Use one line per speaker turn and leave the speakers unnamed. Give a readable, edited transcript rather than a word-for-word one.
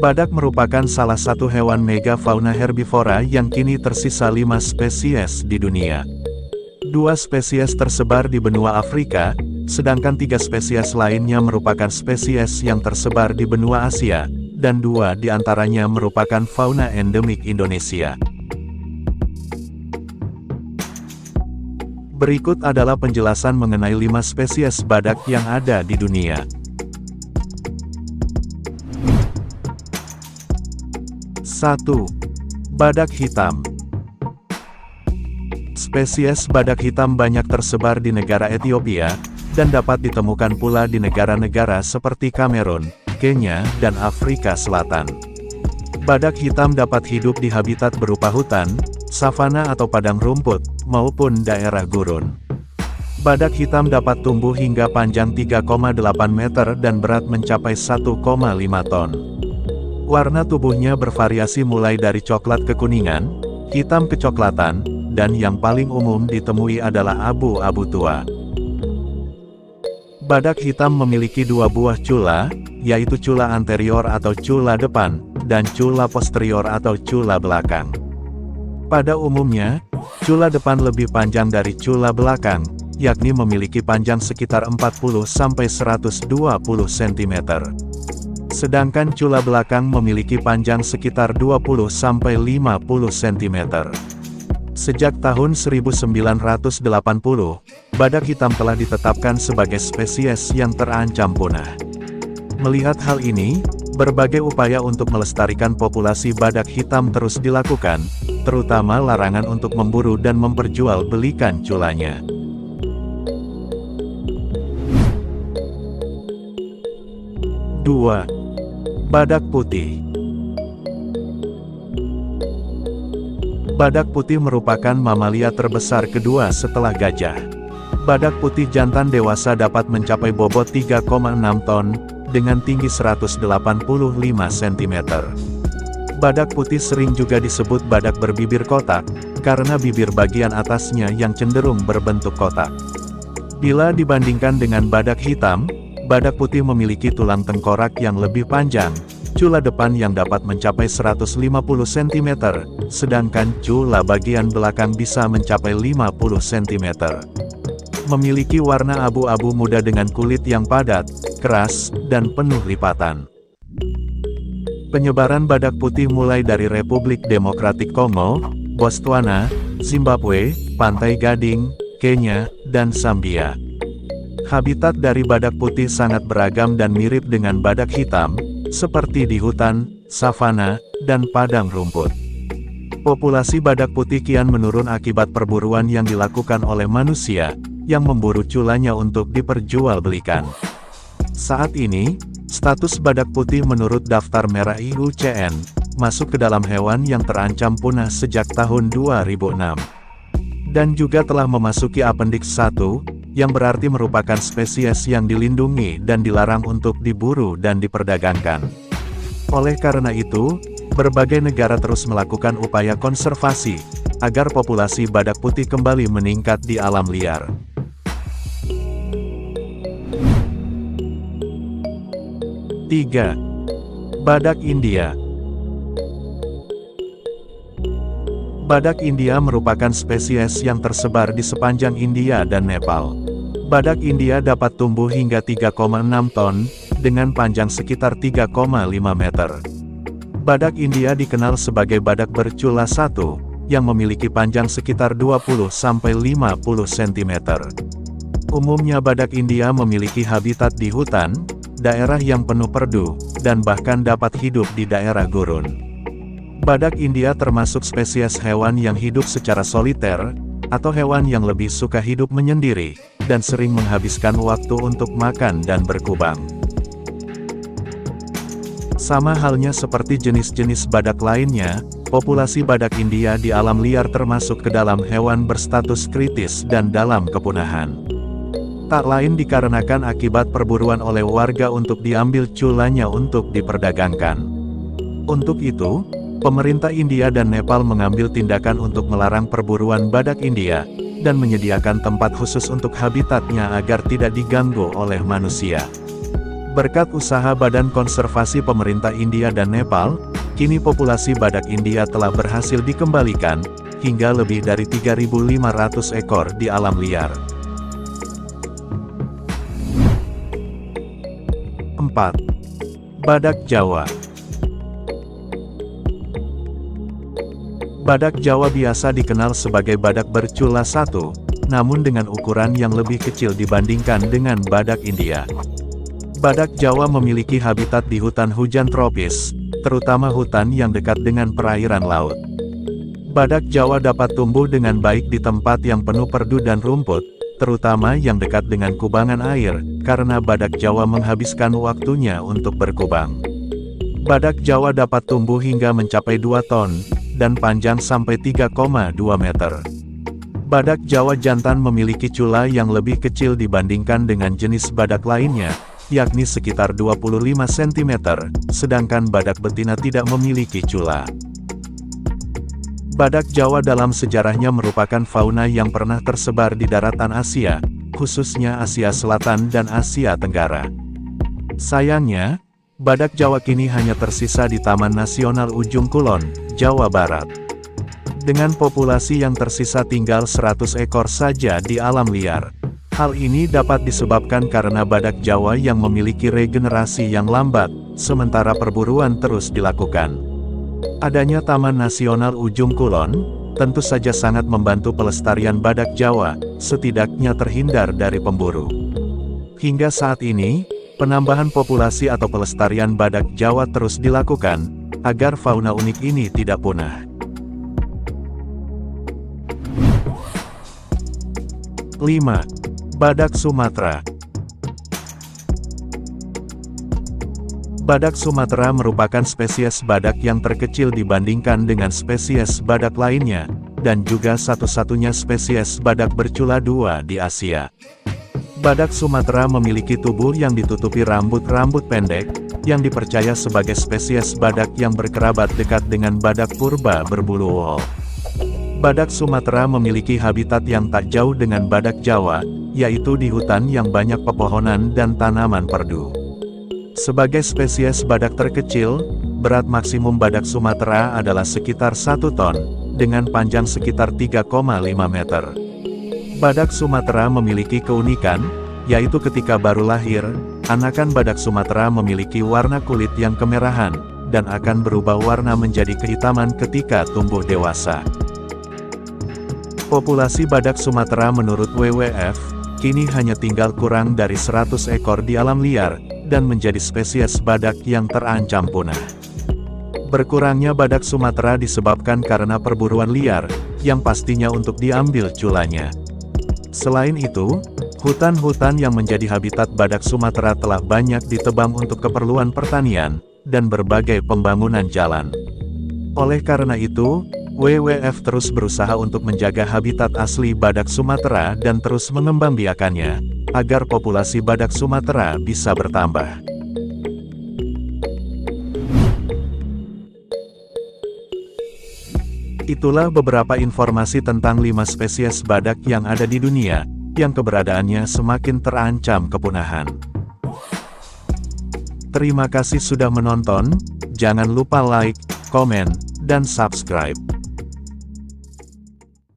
Badak merupakan salah satu hewan megafauna herbivora yang kini tersisa 5 spesies di dunia. 2 spesies tersebar di benua Afrika, sedangkan 3 spesies lainnya merupakan spesies yang tersebar di benua Asia, dan 2 di antaranya merupakan fauna endemik Indonesia. Berikut adalah penjelasan mengenai 5 spesies badak yang ada di dunia. 1. Badak hitam. Spesies badak hitam banyak tersebar di negara Ethiopia, dan dapat ditemukan pula di negara-negara seperti Kamerun, Kenya, dan Afrika Selatan. Badak hitam dapat hidup di habitat berupa hutan, savana atau padang rumput, maupun daerah gurun. Badak hitam dapat tumbuh hingga panjang 3,8 meter dan berat mencapai 1,5 ton. Warna tubuhnya bervariasi mulai dari coklat kekuningan, hitam kecoklatan, dan yang paling umum ditemui adalah abu-abu tua. Badak hitam memiliki 2 buah cula, yaitu cula anterior atau cula depan, dan cula posterior atau cula belakang. Pada umumnya, cula depan lebih panjang dari cula belakang, yakni memiliki panjang sekitar 40–120 cm. Sedangkan cula belakang memiliki panjang sekitar 20–50 cm. Sejak tahun 1980, badak hitam telah ditetapkan sebagai spesies yang terancam punah. Melihat hal ini, berbagai upaya untuk melestarikan populasi badak hitam terus dilakukan, terutama larangan untuk memburu dan memperjualbelikan culanya. 2. Badak putih. Badak putih merupakan mamalia terbesar kedua setelah gajah. Badak putih jantan dewasa dapat mencapai bobot 3,6 ton, dengan tinggi 185 cm. Badak putih sering juga disebut badak berbibir kotak, karena bibir bagian atasnya yang cenderung berbentuk kotak. Bila dibandingkan dengan badak hitam, badak putih memiliki tulang tengkorak yang lebih panjang, cula depan yang dapat mencapai 150 cm, sedangkan cula bagian belakang bisa mencapai 50 cm. Memiliki warna abu-abu muda dengan kulit yang padat, keras, dan penuh lipatan. Penyebaran badak putih mulai dari Republik Demokratik Kongo, Botswana, Zimbabwe, Pantai Gading, Kenya, dan Zambia. Habitat dari badak putih sangat beragam dan mirip dengan badak hitam, seperti di hutan, savana, dan padang rumput. Populasi badak putih kian menurun akibat perburuan yang dilakukan oleh manusia, yang memburu culanya untuk diperjualbelikan. Saat ini, status badak putih menurut daftar merah IUCN, masuk ke dalam hewan yang terancam punah sejak tahun 2006. Dan juga telah memasuki Appendix 1, yang berarti merupakan spesies yang dilindungi dan dilarang untuk diburu dan diperdagangkan. Oleh karena itu, berbagai negara terus melakukan upaya konservasi, agar populasi badak putih kembali meningkat di alam liar. 3. Badak India. Badak India merupakan spesies yang tersebar di sepanjang India dan Nepal. Badak India dapat tumbuh hingga 3,6 ton, dengan panjang sekitar 3,5 meter. Badak India dikenal sebagai badak bercula satu, yang memiliki panjang sekitar 20–50 cm. Umumnya badak India memiliki habitat di hutan, daerah yang penuh perdu, dan bahkan dapat hidup di daerah gurun. Badak India termasuk spesies hewan yang hidup secara soliter, atau hewan yang lebih suka hidup menyendiri, dan sering menghabiskan waktu untuk makan dan berkubang. Sama halnya seperti jenis-jenis badak lainnya, populasi badak India di alam liar termasuk ke dalam hewan berstatus kritis dan dalam kepunahan. Tak lain dikarenakan akibat perburuan oleh warga untuk diambil culanya untuk diperdagangkan. Untuk itu, pemerintah India dan Nepal mengambil tindakan untuk melarang perburuan badak India, dan menyediakan tempat khusus untuk habitatnya agar tidak diganggu oleh manusia. Berkat usaha Badan Konservasi Pemerintah India dan Nepal, kini populasi badak India telah berhasil dikembalikan, hingga lebih dari 3.500 ekor di alam liar. 4. Badak Jawa. Badak Jawa biasa dikenal sebagai badak bercula satu, namun dengan ukuran yang lebih kecil dibandingkan dengan badak India. Badak Jawa memiliki habitat di hutan hujan tropis, terutama hutan yang dekat dengan perairan laut. Badak Jawa dapat tumbuh dengan baik di tempat yang penuh perdu dan rumput, terutama yang dekat dengan kubangan air, karena badak Jawa menghabiskan waktunya untuk berkubang. Badak Jawa dapat tumbuh hingga mencapai 2 ton, dan panjang sampai 3,2 meter. Badak Jawa jantan memiliki cula yang lebih kecil dibandingkan dengan jenis badak lainnya, yakni sekitar 25 cm, sedangkan badak betina tidak memiliki cula. Badak Jawa dalam sejarahnya merupakan fauna yang pernah tersebar di daratan Asia, khususnya Asia Selatan dan Asia Tenggara. Sayangnya, badak Jawa kini hanya tersisa di Taman Nasional Ujung Kulon, Jawa Barat. Dengan populasi yang tersisa tinggal 100 ekor saja di alam liar. Hal ini dapat disebabkan karena badak Jawa yang memiliki regenerasi yang lambat, sementara perburuan terus dilakukan. Adanya Taman Nasional Ujung Kulon, tentu saja sangat membantu pelestarian badak Jawa, setidaknya terhindar dari pemburu. Hingga saat ini, penambahan populasi atau pelestarian badak Jawa terus dilakukan, agar fauna unik ini tidak punah. 5. Badak Sumatera. Badak Sumatera merupakan spesies badak yang terkecil dibandingkan dengan spesies badak lainnya, dan juga satu-satunya spesies badak bercula dua di Asia. Badak Sumatera memiliki tubuh yang ditutupi rambut-rambut pendek, yang dipercaya sebagai spesies badak yang berkerabat dekat dengan badak purba berbulu wool. Badak Sumatera memiliki habitat yang tak jauh dengan badak Jawa, yaitu di hutan yang banyak pepohonan dan tanaman perdu. Sebagai spesies badak terkecil, berat maksimum badak Sumatera adalah sekitar 1 ton, dengan panjang sekitar 3,5 meter. Badak Sumatera memiliki keunikan, yaitu ketika baru lahir, anakan badak Sumatera memiliki warna kulit yang kemerahan, dan akan berubah warna menjadi kehitaman ketika tumbuh dewasa. Populasi badak Sumatera menurut WWF, kini hanya tinggal kurang dari 100 ekor di alam liar, dan menjadi spesies badak yang terancam punah. Berkurangnya badak Sumatera disebabkan karena perburuan liar, yang pastinya untuk diambil culanya. Selain itu, hutan-hutan yang menjadi habitat badak Sumatera telah banyak ditebang untuk keperluan pertanian, dan berbagai pembangunan jalan. Oleh karena itu, WWF terus berusaha untuk menjaga habitat asli badak Sumatera dan terus mengembangbiakannya, agar populasi badak Sumatera bisa bertambah. Itulah beberapa informasi tentang 5 spesies badak yang ada di dunia, yang keberadaannya semakin terancam kepunahan. Terima kasih sudah menonton, jangan lupa like, komen, dan subscribe.